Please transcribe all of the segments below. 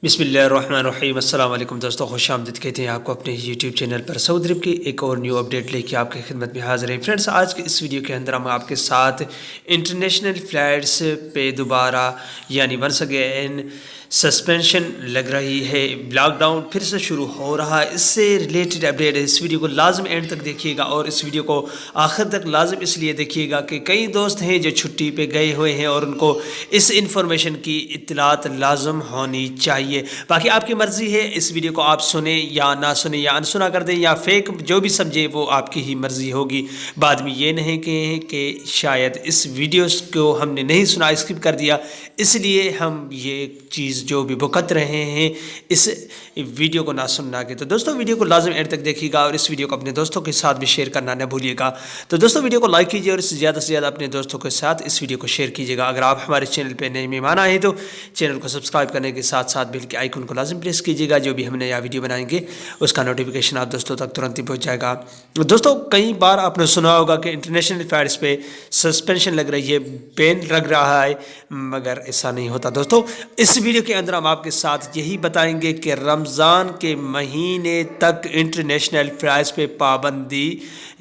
बिस्मिल्लाहिर्रहमानिर्रहीम। अस्सलाम वालेकुम दोस्तों, खुश आमदीद कहते हैं आपको अपने यूट्यूब चैनल पर। सऊदी अरब की एक और न्यू अपडेट लेके आपकी खिदमत में हाजिर है। फ्रेंड्स, आज के इस वीडियो के अंदर हम आपके साथ इंटरनेशनल फ़्लाइट्स पे दोबारा यानी वंस अगेन सस्पेंशन लग रही है, लॉकडाउन फिर से शुरू हो रहा है। इससे रिलेटेड अपडेट है। इस वीडियो को लाजम एंड तक देखिएगा और इस वीडियो को आखिर तक लाजम इसलिए देखिएगा कि कई दोस्त हैं जो छुट्टी पे गए हुए हैं और उनको इस इंफॉर्मेशन की इत्तलात लाजम होनी चाहिए। बाकी आपकी मर्ज़ी है, इस वीडियो को आप सुने या ना सुने या अनसुना कर दें या फेक जो भी समझे वो आपकी ही मर्ज़ी होगी। बाद में ये नहीं कहें कि शायद इस वीडियो को हमने नहीं सुना, स्किप कर दिया, इसलिए हम ये चीज़ जो भी भुगत रहे हैं इस वीडियो को ना सुनना के। तो दोस्तों, वीडियो को लाजम एंड तक देखिएगा और इस वीडियो को अपने दोस्तों के साथ भी शेयर करना न भूलिएगा। तो दोस्तों, वीडियो को लाइक कीजिए और इससे ज़्यादा से ज़्यादा अपने दोस्तों के साथ इस वीडियो को शेयर कीजिएगा। अगर आप हमारे चैनल पर नए मेहमान आए तो चैनल को सब्सक्राइब करने के साथ साथ बेल के आइकन को लाजम प्रेस कीजिएगा। जो भी हम नया वीडियो बनाएंगे उसका नोटिफिकेशन आप दोस्तों तक तुरंत ही पहुँच जाएगा। दोस्तों, कई बार आपने सुना होगा कि इंटरनेशनल फ्लाइट्स पे सस्पेंशन लग रही है, बैन लग रहा है, मगर ऐसा नहीं होता। दोस्तों, इस वीडियो के अंदर हम आपके साथ यही बताएंगे कि रमज़ान के महीने तक इंटरनेशनल फ्लाइट्स पे पाबंदी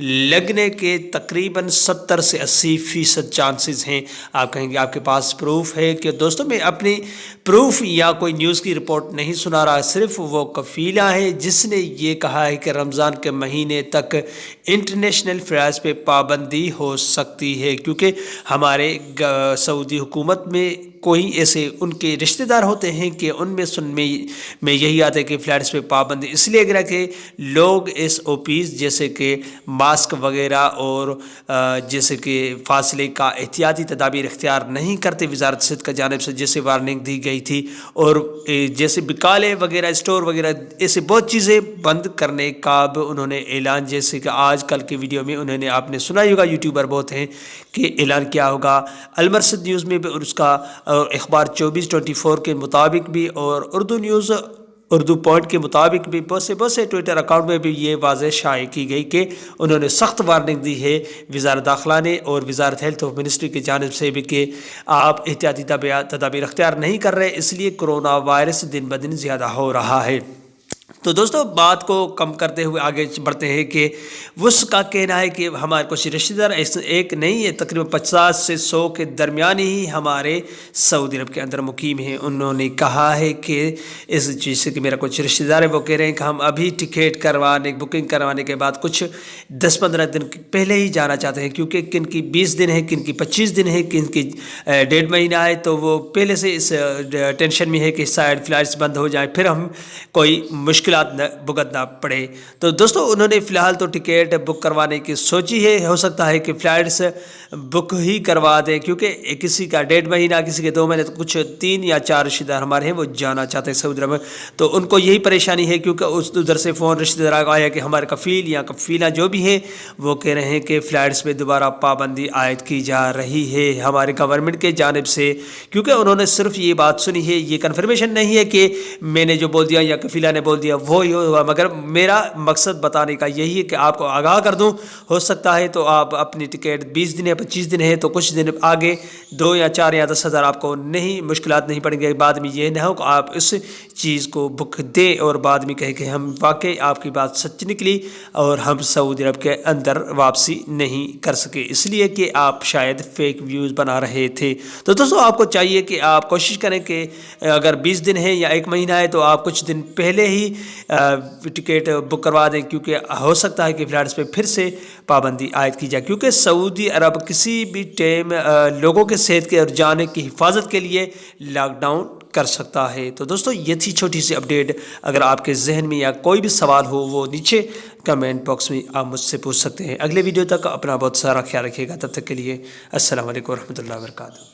लगने के तकरीबन 70 से 80% चांसेस हैं। आप कहेंगे आपके पास प्रूफ है? कि दोस्तों, मैं अपनी प्रूफ या कोई न्यूज़ की रिपोर्ट नहीं सुना रहा, सिर्फ वो कफीला है जिसने ये कहा है कि रमज़ान के महीने तक इंटरनेशनल फ्लाइट्स पे पाबंदी हो सकती है, क्योंकि हमारे सऊदी हुकूमत में कोई ऐसे उनके रिश्तेदार होते हैं कि उनमें सुनने में यही आता है कि फ़्लाइट्स पे पाबंदी इसलिए अगर कि लोग SOPs जैसे कि मास्क वगैरह और जैसे कि फासले का एहतियाती तदाबीर इख्तियार नहीं करते वजारत सेहत की जानिब से, जैसे वार्निंग दी गई थी, और जैसे बिकाले वगैरह स्टोर वगैरह ऐसे बहुत चीज़ें बंद करने का भी उन्होंने ऐलान, जैसे कि आज कल के वीडियो में उन्होंने आपने सुना ही होगा, यूट्यूबर बहुत हैं कि ऐलान किया होगा। अलमरसद न्यूज़ में भी और उसका और अखबार 24/24 के मुताबिक भी और उर्दू न्यूज़ उर्दू पॉइंट के मुताबिक भी बहुत से ट्विटर अकाउंट में भी ये वाज़ेह शाये की गई कि उन्होंने सख्त वार्निंग दी है वज़ारत दाखिला ने और वज़ारत हेल्थ ऑफ मिनिस्ट्री की जानिब से भी कि आप एहतियाती तदाबीर अख्तियार नहीं कर रहे, इसलिए कोरोना वायरस दिन ब दिन ज़्यादा हो रहा है। तो दोस्तों, बात को कम करते हुए आगे बढ़ते हैं कि उसका कहना है कि हमारे कुछ रिश्तेदार एक नहीं है, तकरीबन 50 से 100 के दरमियान ही हमारे सऊदी अरब के अंदर मुकीम हैं। उन्होंने कहा है कि इस चीज़ से कि मेरा कुछ रिश्तेदार है, वो कह रहे हैं कि हम अभी टिकट बुकिंग करवाने के बाद कुछ 10-15 दिन पहले ही जाना चाहते हैं, क्योंकि किन की 20 दिन है, किन की 25 दिन है, किन की 1.5 महीना है, तो वो पहले से इस टेंशन में है कि शायद फ़्लाइट्स बंद हो जाए, फिर हम कोई मुश्किल भुगतना पड़े। तो दोस्तों, उन्होंने फ़िलहाल तो टिकट बुक करवाने की सोची है। हो सकता है कि फ़्लाइट्स बुक ही करवा दें, क्योंकि किसी का 1.5 महीना, किसी के 2 महीने, तो कुछ 3 या 4 रिश्तेदार हमारे हैं वो जाना चाहते हैं सऊदी अरब में। तो उनको यही परेशानी है, क्योंकि उधर से फ़ोन रिश्तेदार आया कि हमारे कफ़ील या कफ़ीला जो भी है वो कह रहे हैं कि फ़्लाइट्स पर दोबारा पाबंदी आयद की जा रही है हमारे गवर्नमेंट के जानिब से, क्योंकि उन्होंने सिर्फ ये बात सुनी है, ये कन्फर्मेशन नहीं है कि मैंने जो बोल दिया या कफ़ीला ने बोल दिया वो ही होगा, मगर मेरा मकसद बताने का यही है कि आपको आगाह कर दूं। हो सकता है तो आप अपनी टिकट 20 दिन या 25 दिन है तो कुछ दिन आगे 2 या 4 या 10 हज़ार आपको नहीं मुश्किलात नहीं पड़ेंगे। बाद में ये ना हो कि आप इस चीज़ को बुक दें और बाद में कहें कि हम वाकई आपकी बात सच निकली और हम सऊदी अरब के अंदर वापसी नहीं कर सके, इसलिए कि आप शायद फेक व्यूज़ बना रहे थे। तो दोस्तों, आपको चाहिए कि आप कोशिश करें कि अगर 20 दिन है या 1 महीना है तो आप कुछ दिन पहले ही टिकट बुक करवा दें, क्योंकि हो सकता है कि फ़्लाइट्स पे फिर से पाबंदी आयद की जाए, क्योंकि सऊदी अरब किसी भी टाइम लोगों के सेहत के और जान की हिफाजत के लिए लॉकडाउन कर सकता है। तो दोस्तों, ये थी छोटी सी अपडेट। अगर आपके जहन में या कोई भी सवाल हो वो नीचे कमेंट बॉक्स में आप मुझसे पूछ सकते हैं। अगले वीडियो तक अपना बहुत सारा ख्याल रखिएगा। तब तक के लिए अस्सलाम वालेकुम रहमतुल्लाहि व बरकातहू।